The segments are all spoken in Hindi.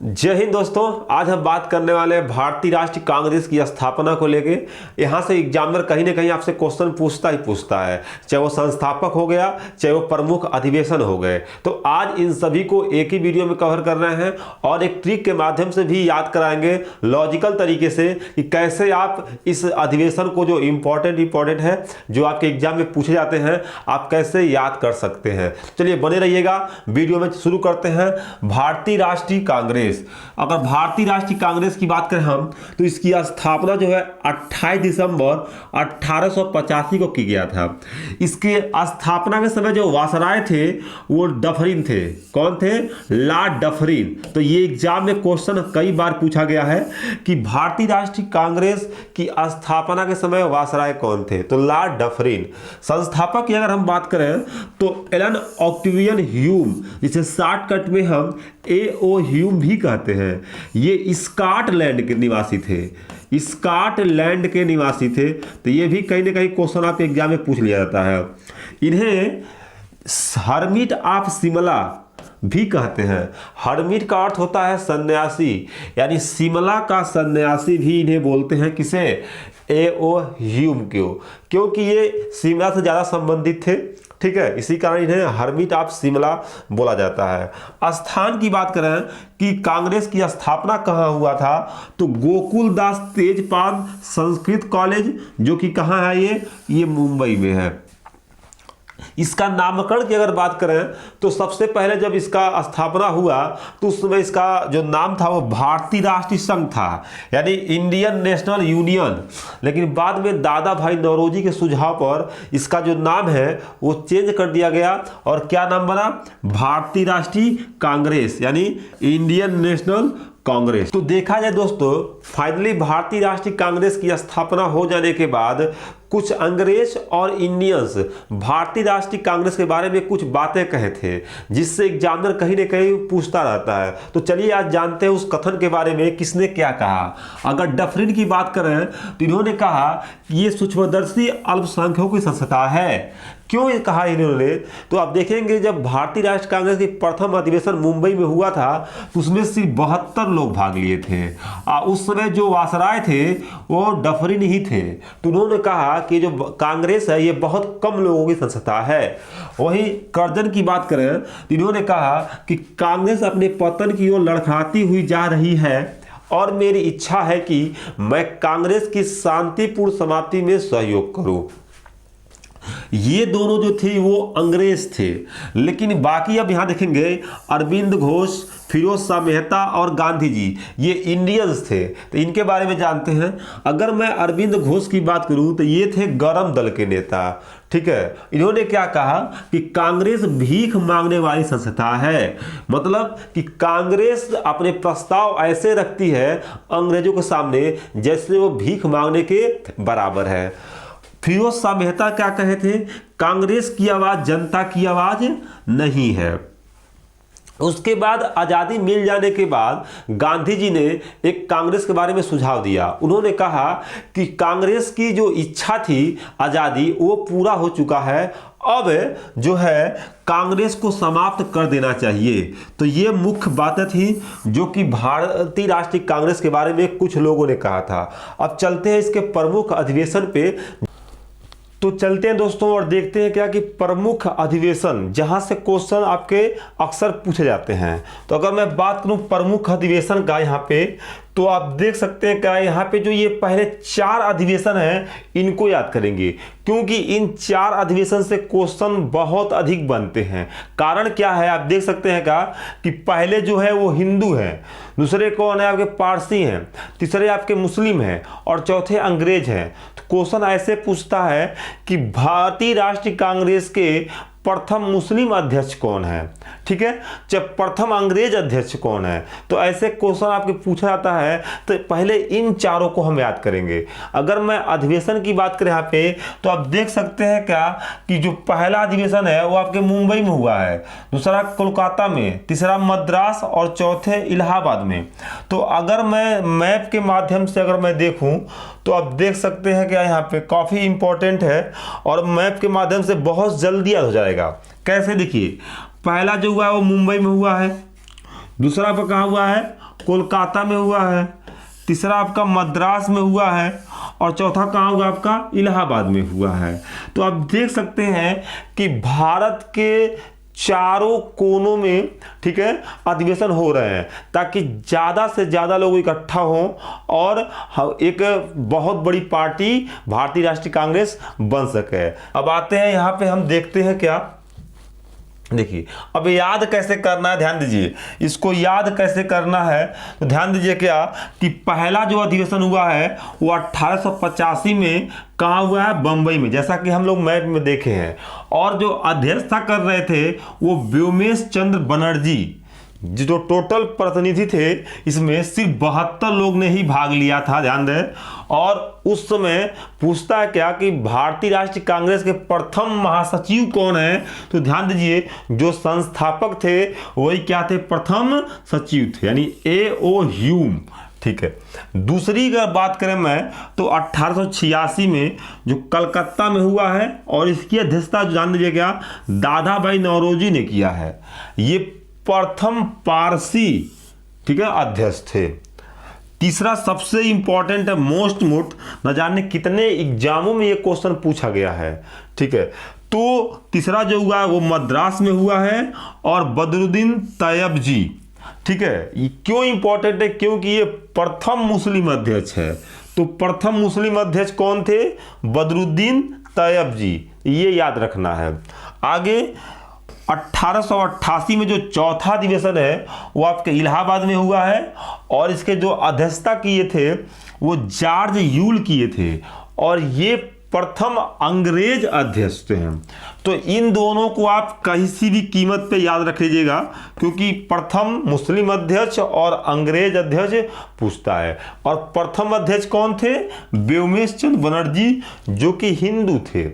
जय हिंद दोस्तों। आज हम बात करने वाले हैं भारतीय राष्ट्रीय कांग्रेस की स्थापना को लेके। यहाँ से एग्जामिनर कहीं ना कहीं आपसे क्वेश्चन पूछता ही पूछता है, चाहे वो संस्थापक हो गया, चाहे वो प्रमुख अधिवेशन हो गए। तो आज इन सभी को एक ही वीडियो में कवर कर रहे हैं और एक ट्रिक के माध्यम से भी याद कराएंगे लॉजिकल तरीके से कि कैसे आप इस अधिवेशन को, जो इंपॉर्टेंट है, जो आपके एग्जाम में पूछे जाते हैं, आप कैसे याद कर सकते हैं। चलिए बने रहिएगा। वीडियो में शुरू करते हैं। भारतीय राष्ट्रीय कांग्रेस, अगर भारतीय राष्ट्रीय कांग्रेस की बात करें हम, तो इसकी स्थापना जो है 28 दिसंबर 1885 को की गया था। इसके स्थापना के समय जो वायसराय थे वो डफरिन थे। कौन थे? Lord Dufferin. तो ये एग्जाम में क्वेश्चन कई बार पूछा गया है कि भारतीय राष्ट्रीय कांग्रेस की स्थापना के समय वायसराय कौन थे? तो लॉर्ड डफरिन। संस्थापक की अगर हम बात करें तो एलन ऑक्टेवियन ह्यूम, जिसे शॉर्टकट में हम A.O. ह्यूम भी कहते हैं, ये स्कॉटलैंड के निवासी थे। स्कॉटलैंड के निवासी थे। तो ये भी कहीं ना कहीं क्वेश्चन आपके एग्जाम में पूछ लिया जाता है। इन्हें हर्मिट ऑफ शिमला भी कहते हैं। हर्मिट का अर्थ होता है सन्यासी, यानी शिमला का सन्यासी भी इन्हें बोलते हैं। किसे? A.O. ह्यूम को, क्योंकि ये शिमला से ज़्यादा संबंधित थे। ठीक है, इसी कारण इन्हें हर्मिट ऑफ शिमला बोला जाता है। स्थान की बात करें कि कांग्रेस की स्थापना कहाँ हुआ था, तो गोकुलदास तेजपाल संस्कृत कॉलेज, जो कि कहाँ है, ये मुंबई में है। इसका नामकरण की अगर बात करें तो सबसे पहले जब इसका स्थापना हुआ तो उस समय इसका जो नाम था वो भारतीय राष्ट्रीय संघ था, यानी इंडियन नेशनल यूनियन। लेकिन बाद में दादा भाई नौरोजी के सुझाव पर इसका जो नाम है वो चेंज कर दिया गया और क्या नाम बना? भारतीय राष्ट्रीय कांग्रेस, यानी इंडियन नेशनल कांग्रेस। तो देखा जाए दोस्तों, फाइनली भारतीय राष्ट्रीय कांग्रेस की स्थापना हो जाने के बाद कुछ अंग्रेज और इंडियंस भारतीय राष्ट्रीय कांग्रेस के बारे में कुछ बातें कहे थे, जिससे एग्जामिनर कहीं ना कहीं पूछता रहता है। तो चलिए आज जानते हैं उस कथन के बारे में, किसने क्या कहा। अगर डफरिन की बात करें तो इन्होंने कहा कि ये सूक्ष्मदर्शी अल्पसंख्यकों की संस्था है। क्यों ये कहा इन्होंने? तो आप देखेंगे जब भारतीय राष्ट्रीय कांग्रेस की प्रथम अधिवेशन मुंबई में हुआ था तो उसमें सिर्फ 72 लोग भाग लिए थे। उस समय जो वायसराय थे वो डफरिन ही थे। तो उन्होंने कहा कि जो कांग्रेस है ये बहुत कम लोगों की संस्था है। वहीं कर्जन की बात करें तो इन्होंने कहा कि कांग्रेस अपने पतन की ओर लड़खड़ाती हुई जा रही है और मेरी इच्छा है कि मैं कांग्रेस की शांतिपूर्ण समाप्ति में सहयोग करूं। ये दोनों जो थे वो अंग्रेज थे। लेकिन बाकी अब यहां देखेंगे अरविंद घोष, फिरोज शाह मेहता और गांधी जी, ये इंडियंस थे। तो इनके बारे में जानते हैं। अगर मैं अरविंद घोष की बात करूं तो ये थे गरम दल के नेता। ठीक है, इन्होंने क्या कहा कि कांग्रेस भीख मांगने वाली संस्था है। मतलब कि कांग्रेस अपने प्रस्ताव ऐसे रखती है अंग्रेजों के सामने जैसे वो भीख मांगने के बराबर है। फिरोज शाह मेहता क्या कहे थे? कांग्रेस की आवाज जनता की आवाज नहीं है। उसके बाद आज़ादी मिल जाने के बाद गांधी जी ने एक कांग्रेस के बारे में सुझाव दिया। उन्होंने कहा कि कांग्रेस की जो इच्छा थी आज़ादी, वो पूरा हो चुका है। अब जो है कांग्रेस को समाप्त कर देना चाहिए। तो ये मुख्य बातें थी जो कि भारतीय राष्ट्रीय कांग्रेस के बारे में कुछ लोगों ने कहा था। अब चलते हैं इसके प्रमुख अधिवेशन पे। तो चलते हैं दोस्तों और देखते हैं क्या कि प्रमुख अधिवेशन, जहां से क्वेश्चन आपके अक्सर पूछे जाते हैं। तो अगर मैं बात करूं प्रमुख अधिवेशन का यहाँ पे, तो आप देख सकते हैं क्या यहाँ पे जो ये पहले 4 अधिवेशन हैं इनको याद करेंगे, क्योंकि इन 4 अधिवेशन से क्वेश्चन बहुत अधिक बनते हैं। कारण क्या है आप देख सकते हैं क्या कि पहले जो है वो हिंदू हैं, दूसरे कौन है आपके पारसी हैं, तीसरे आपके मुस्लिम हैं और चौथे अंग्रेज हैं। तो क्वेश्चन ऐसे पूछता है कि भारतीय राष्ट्रीय कांग्रेस के प्रथम मुस्लिम अध्यक्ष कौन है, ठीक है, जब प्रथम अंग्रेज अध्यक्ष कौन है। तो ऐसे क्वेश्चन आपके पूछा जाता है। तो पहले इन चारों को हम याद करेंगे। अगर मैं अधिवेशन की बात करें यहाँ पे, तो आप देख सकते हैं क्या कि जो पहला अधिवेशन है वो आपके मुंबई में हुआ है, दूसरा कोलकाता में, तीसरा मद्रास और चौथे इलाहाबाद में। तो अगर मैं मैप के माध्यम से अगर मैं देखूं तो आप देख सकते हैं कि यहाँ पे काफ़ी इंपॉर्टेंट है और मैप के माध्यम से बहुत जल्दी याद हो जाएगा। कैसे? देखिए, पहला जो हुआ है वो मुंबई में हुआ है, दूसरा आपका कहाँ हुआ है, कोलकाता में हुआ है, तीसरा आपका मद्रास में हुआ है, और चौथा कहाँ हुआ आपका, इलाहाबाद में हुआ है। तो आप देख सकते हैं कि भारत के चारों कोनों में, ठीक है, अधिवेशन हो रहे हैं ताकि ज़्यादा से ज़्यादा लोग इकट्ठा हों और एक बहुत बड़ी पार्टी भारतीय राष्ट्रीय कांग्रेस बन सके। अब आते हैं यहाँ पे, हम देखते हैं क्या, देखिए अब याद कैसे करना है, ध्यान दीजिए, इसको याद कैसे करना है। तो ध्यान दीजिए क्या कि पहला जो अधिवेशन हुआ है वो 1885 में कहाँ हुआ है, बंबई में, जैसा कि हम लोग मैप में देखे हैं। और जो अध्यक्षता कर रहे थे वो व्योमेश चंद्र बनर्जी, जो टोटल प्रतिनिधि थे इसमें सिर्फ 72 लोग ने ही भाग लिया था, ध्यान दें। और उस समय पूछता है क्या कि भारतीय राष्ट्रीय कांग्रेस के प्रथम महासचिव कौन है, तो ध्यान दीजिए जो संस्थापक थे वही क्या थे, प्रथम सचिव थे, यानी A.O. ह्यूम, ठीक है। दूसरी अगर बात करें मैं तो 1886 में जो कलकत्ता में हुआ है, और इसकी अध्यक्षता जान दीजिए क्या, दादा भाई नौरोजी ने किया है। ये प्रथम पारसी, ठीक है, अध्यक्ष थे। तीसरा सबसे इंपॉर्टेंट है, मोस्ट न जाने कितने एग्जामों में ये क्वेश्चन पूछा गया है, ठीक है। तो तीसरा जो हुआ है वो मद्रास में हुआ है, और बदरुद्दीन तैयबजी, ठीक है। ये क्यों इंपॉर्टेंट है, क्योंकि ये प्रथम मुस्लिम अध्यक्ष है। तो प्रथम मुस्लिम अध्यक्ष कौन थे, बदरुद्दीन तैयबजी, ये याद रखना है। आगे 1888 में जो चौथा अधिवेशन है वो आपके इलाहाबाद में हुआ है, और इसके जो अध्यक्षता किए थे वो जॉर्ज यूल किए थे, और ये प्रथम अंग्रेज अध्यक्ष थे। तो इन दोनों को आप किसी भी कीमत पे याद रख लीजिएगा, क्योंकि प्रथम मुस्लिम अध्यक्ष और अंग्रेज अध्यक्ष पूछता है। और प्रथम अध्यक्ष कौन थे, व्योमेश चंद्र बनर्जी, जो कि हिंदू थे।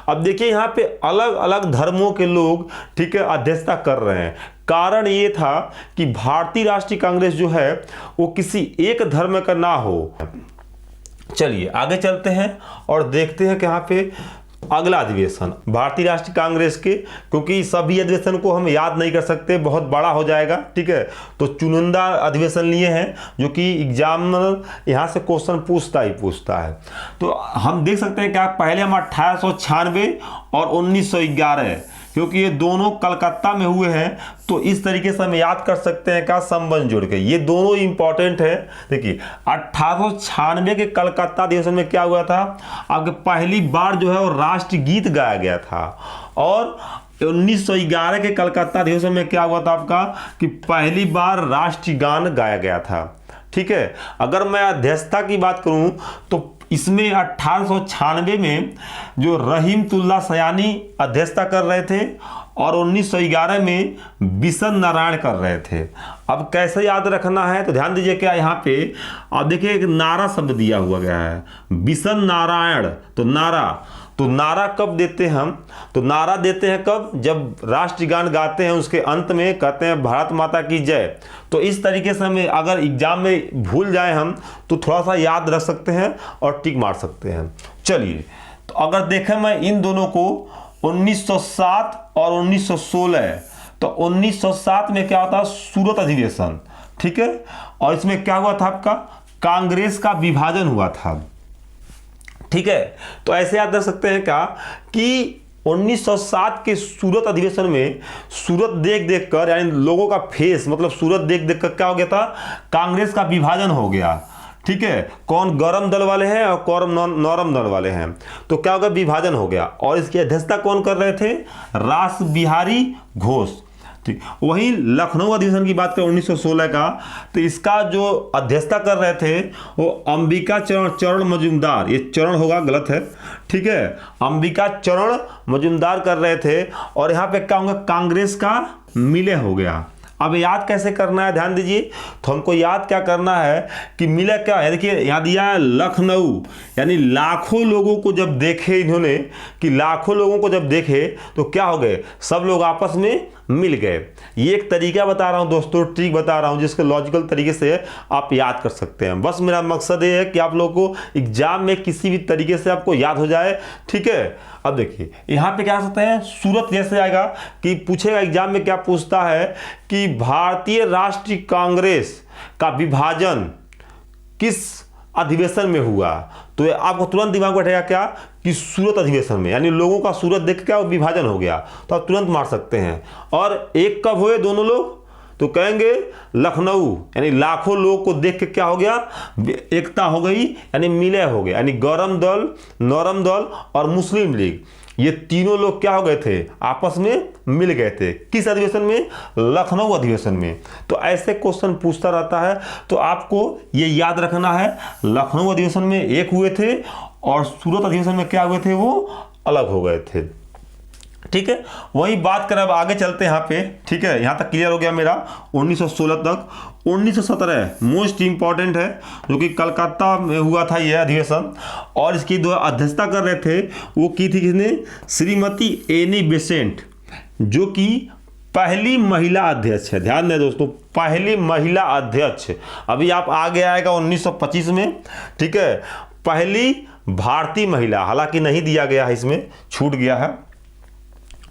अब देखिए यहाँ पे अलग अलग धर्मों के लोग, ठीक है, अध्यक्षता कर रहे हैं। कारण ये था कि भारतीय राष्ट्रीय कांग्रेस जो है वो किसी एक धर्म का ना हो। चलिए आगे चलते हैं और देखते हैं कि यहाँ पे अगला अधिवेशन भारतीय राष्ट्रीय कांग्रेस के, क्योंकि सभी अधिवेशन को हम याद नहीं कर सकते, बहुत बड़ा हो जाएगा, ठीक है। तो चुनिंदा अधिवेशन लिए हैं जो कि एग्जामिनर यहाँ से क्वेश्चन पूछता ही पूछता है। तो हम देख सकते हैं क्या, पहले हम 1896 और 1911, क्योंकि ये दोनों कलकत्ता में हुए हैं, तो इस तरीके से हम याद कर सकते हैं क्या, संबंध जोड़ के। ये दोनों इंपॉर्टेंट है। देखिए 1896 के कलकत्ता अधिवेशन में क्या हुआ था, आपके पहली बार जो है वो राष्ट्रगीत गाया गया था। और 1911 के कलकत्ता अधिवेशन में क्या हुआ था आपका, कि पहली बार राष्ट्रगान गाया गया था, ठीक है। अगर मैं अध्यक्षता की बात करूं तो इसमें 1896 में जो रहीमतुल्लाह सयानी अध्यक्षता कर रहे थे, और 1911 में बिशन नारायण कर रहे थे। अब कैसे याद रखना है, तो ध्यान दीजिए क्या यहाँ पे अब देखिए एक नारा शब्द दिया हुआ गया है, बिशन नारायण। तो नारा कब देते हैं हम, तो नारा देते हैं कब, जब राष्ट्रगान गाते हैं उसके अंत में कहते हैं भारत माता की जय। तो इस तरीके से हमें अगर एग्जाम में भूल जाए हम तो थोड़ा सा याद रख सकते हैं और टिक मार सकते हैं। चलिए तो अगर देखें मैं इन दोनों को 1907 और 1916, तो 1907 में क्या होता, सूरत अधिवेशन, ठीक है। और इसमें क्या हुआ था आपका, कांग्रेस का विभाजन हुआ था, ठीक है। तो ऐसे याद रख सकते हैं क्या कि 1907 के सूरत अधिवेशन में सूरत देख देख कर, यानी लोगों का फेस मतलब सूरत देख देख कर क्या हो गया था, कांग्रेस का विभाजन हो गया, ठीक है। कौन गर्म दल वाले हैं और कौन नरम दल वाले हैं, तो क्या हो गया, विभाजन हो गया। और इसकी अध्यक्षता कौन कर रहे थे, रास बिहारी घोष, ठीक। वहीं लखनऊ अधिवेशन की बात करें 1916 का, तो इसका जो अध्यक्षता कर रहे थे वो अंबिका चरण मजुमदार, ये चरण होगा, गलत है, ठीक है, अंबिका चरण मजुमदार कर रहे थे। और यहाँ पे क्या होगा, कांग्रेस का मिले हो गया। अब याद कैसे करना है, ध्यान दीजिए। तो हमको याद क्या करना है कि मिला क्या है, देखिए यहाँ दिया है लखनऊ, यानी लाखों लोगों को जब देखे इन्होंने, कि लाखों लोगों को जब देखे तो क्या हो गए, सब लोग आपस में मिल गए। ये एक तरीका बता रहा हूँ दोस्तों, ट्रिक बता रहा हूँ जिसके लॉजिकल तरीके से आप याद कर सकते हैं। बस मेरा मकसद ये है कि आप लोगों को एग्जाम में किसी भी तरीके से आपको याद हो जाए, ठीक है। अब देखिए यहाँ पे क्या कर सकते हैं, सूरत जैसे आएगा कि पूछेगा एग्जाम में क्या पूछता है कि भारतीय राष्ट्रीय कांग्रेस का विभाजन किस अधिवेशन में हुआ, तो आपको तुरंत दिमाग में बैठेगा क्या कि सूरत अधिवेशन में, यानी लोगों का सूरत देख के क्या विभाजन हो गया, तो आप तुरंत मार सकते हैं। और एक कब हुए दोनों लोग, तो कहेंगे लखनऊ, यानी लाखों लोगों को देख के क्या हो गया, एकता हो गई, यानी मिलय हो गया, यानी गौरम दल, नौरम दल और मुस्लिम लीग, ये तीनों लोग क्या हो गए थे, आपस में मिल गए थे। किस अधिवेशन में, लखनऊ अधिवेशन में। तो ऐसे क्वेश्चन पूछता रहता है, तो आपको ये याद रखना है, लखनऊ अधिवेशन में एक हुए थे और सूरत अधिवेशन में क्या हुए थे, वो अलग हो गए थे, ठीक है। वही बात करें, अब आगे चलते हैं यहाँ पे, ठीक है। यहाँ तक क्लियर हो गया मेरा 1916 तक। 1917 मोस्ट इंपॉर्टेंट है, जो कि कलकत्ता में हुआ था यह अधिवेशन, और इसकी जो अध्यक्षता कर रहे थे वो की थी किसने, श्रीमती एनी बेसेंट, जो कि पहली महिला अध्यक्ष है। ध्यान दें दोस्तों, पहली महिला अध्यक्ष। अभी आप आगे आएगा 1925 में, ठीक है, पहली भारतीय महिला, हालांकि नहीं दिया गया है, इसमें छूट गया है,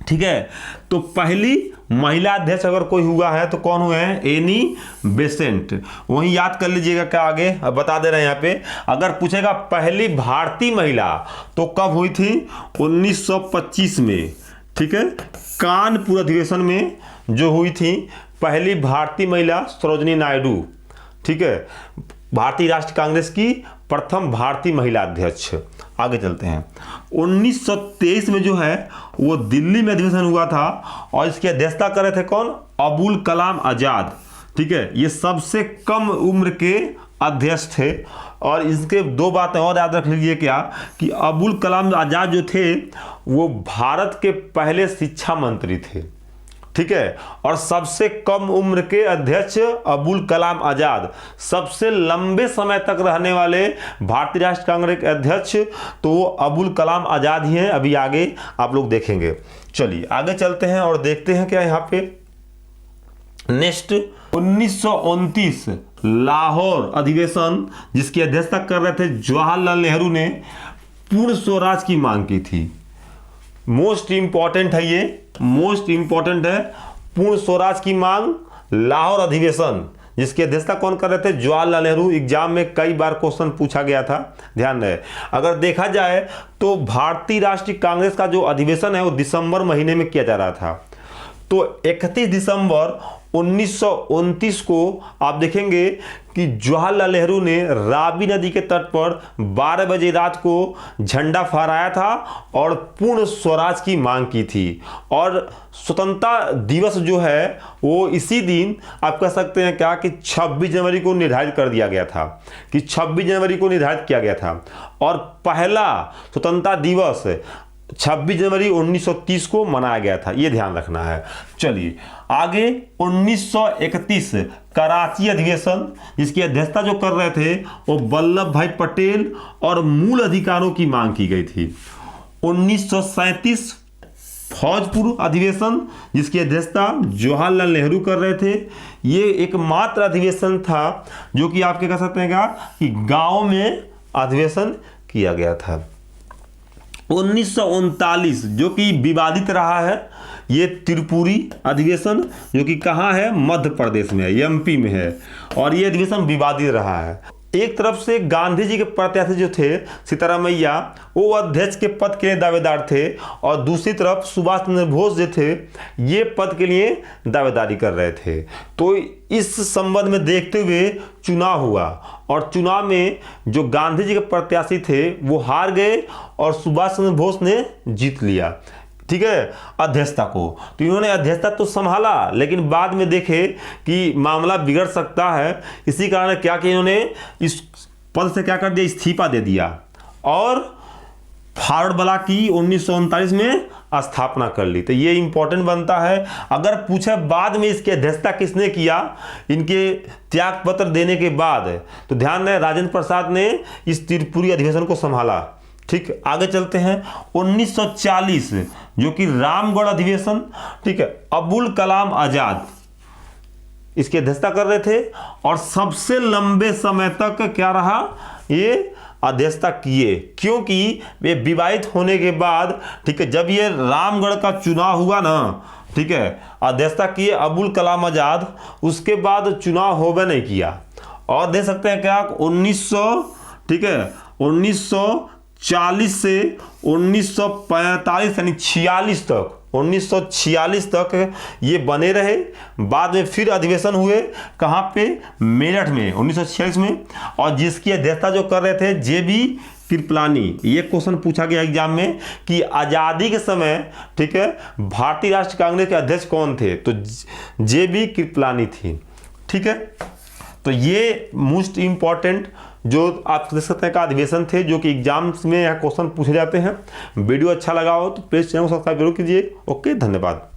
ठीक है। तो पहली महिला अध्यक्ष अगर कोई हुआ है तो कौन हुए हैं, एनी बेसेंट। वहीं याद कर लीजिएगा क्या आगे अब बता दे रहे हैं यहाँ पे। अगर पूछेगा पहली भारतीय महिला तो कब हुई थी, 1925 में, ठीक है, कानपुर अधिवेशन में जो हुई थी पहली भारतीय महिला सरोजिनी नायडू, ठीक है, भारतीय राष्ट्रीय कांग्रेस की प्रथम भारतीय महिला अध्यक्ष। आगे चलते हैं, 1923 में जो है वो दिल्ली में अधिवेशन हुआ था और इसकी अध्यक्षता कर रहे थे कौन, अबुल कलाम आजाद, ठीक है। ये सबसे कम उम्र के अध्यक्ष थे। और इसके दो बातें और याद रख लीजिए क्या, कि अबुल कलाम आजाद जो थे वो भारत के पहले शिक्षा मंत्री थे, ठीक है। और सबसे कम उम्र के अध्यक्ष अबुल कलाम आजाद, सबसे लंबे समय तक रहने वाले भारतीय राष्ट्रीय कांग्रेस के अध्यक्ष तो वो अबुल कलाम आजाद ही हैं। अभी आगे आप लोग देखेंगे। चलिए आगे चलते हैं और देखते हैं क्या यहाँ पे नेक्स्ट। 1929 लाहौर अधिवेशन, जिसकी अध्यक्षता कर रहे थे जवाहरलाल नेहरू ने, पूर्ण स्वराज की मांग की थी। मोस्ट इंपॉर्टेंट है ये, मोस्ट इंपॉर्टेंट है, पूर्ण स्वराज की मांग, लाहौर अधिवेशन, जिसकी अध्यक्षता कौन कर रहे थे, जवाहरलाल नेहरू। एग्जाम में कई बार क्वेश्चन पूछा गया था, ध्यान रहे। अगर देखा जाए तो भारतीय राष्ट्रीय कांग्रेस का जो अधिवेशन है वो दिसंबर महीने में किया जा रहा था। तो 31 दिसंबर 1929 को आप देखेंगे कि जवाहरलाल नेहरू ने रावी नदी के तट पर 12 बजे रात को झंडा फहराया था और पूर्ण स्वराज की मांग की थी। और स्वतंत्रता दिवस जो है वो इसी दिन आप कह सकते हैं क्या कि 26 जनवरी को निर्धारित कर दिया गया था, कि 26 जनवरी को निर्धारित किया गया था। और पहला स्वतंत्रता दिवस 26 जनवरी 1930 को मनाया गया था, ये ध्यान रखना है। चलिए आगे 1931 कराची अधिवेशन, जिसकी अध्यक्षता जो कर रहे थे वो वल्लभ भाई पटेल और मूल अधिकारों की मांग की गई थी। 1937 फौजपुर अधिवेशन, जिसकी अध्यक्षता जवाहरलाल नेहरू कर रहे थे। ये एकमात्र अधिवेशन था जो कि आप क्या कह सकते हैं कि गाँव में अधिवेशन किया गया था। 1939 जो कि विवादित रहा है, ये त्रिपुरी अधिवेशन, जो कि कहाँ है, मध्य प्रदेश में है, एमपी में है, और ये अधिवेशन विवादित रहा है। एक तरफ से गांधी जी के प्रत्याशी जो थे सिद्धारमैया, वो अध्यक्ष के पद के लिए दावेदार थे, और दूसरी तरफ सुभाष चंद्र बोस जो थे ये पद के लिए दावेदारी कर रहे थे। तो इस संबंध में देखते हुए चुनाव हुआ, और चुनाव में जो गांधी जी के प्रत्याशी थे वो हार गए और सुभाष चंद्र बोस ने जीत लिया, ठीक है, अध्यक्षता को। तो इन्होंने अध्यक्षता तो संभाला, लेकिन बाद में देखे कि मामला बिगड़ सकता है, इसी कारण क्या कि इन्होंने इस पद से क्या कर दिया, इस्तीफा दे दिया और फॉरवर्ड ब्लॉक की 1939 में स्थापना कर ली। तो ये इंपॉर्टेंट बनता है। अगर पूछे बाद में इसकी अध्यक्षता किसने किया, इनके त्याग पत्र देने के बाद, तो ध्यान रहे राजेंद्र प्रसाद ने इस त्रिपुरी अधिवेशन को संभाला, ठीक, आगे चलते हैं 1940 जो कि रामगढ़ अधिवेशन, ठीक है, अबुल कलाम आजाद इसकी अध्यक्षता कर रहे थे और सबसे लंबे समय तक क्या रहा, ये अध्यक्षता किए, क्योंकि वे विवाहित होने के बाद, ठीक है, जब ये रामगढ़ का चुनाव हुआ ना, ठीक है, अध्यक्षता किए अबुल कलाम आजाद, उसके बाद चुनाव होवे नहीं किया। और देख सकते हैं क्या 1900, ठीक है, 1940 से 1945 यानी 46 तक, 1946 तक ये बने रहे। बाद में फिर अधिवेशन हुए, कहाँ पे, मेरठ में 1946 में, और जिसकी अध्यक्षता जो कर रहे थे JB कृपलानी। ये क्वेश्चन पूछा गया एग्जाम में कि आज़ादी के समय, ठीक है, भारतीय राष्ट्रीय कांग्रेस के अध्यक्ष कौन थे, तो JB कृपलानी थी, ठीक है। तो ये मोस्ट इंपॉर्टेंट जो आप देख सकते हैं का अधिवेशन थे, जो कि एग्जाम्स में यहाँ क्वेश्चन पूछे जाते हैं। वीडियो अच्छा लगा हो तो प्लीज़ चैनल को सब्सक्राइब जरूर कीजिए। ओके, धन्यवाद।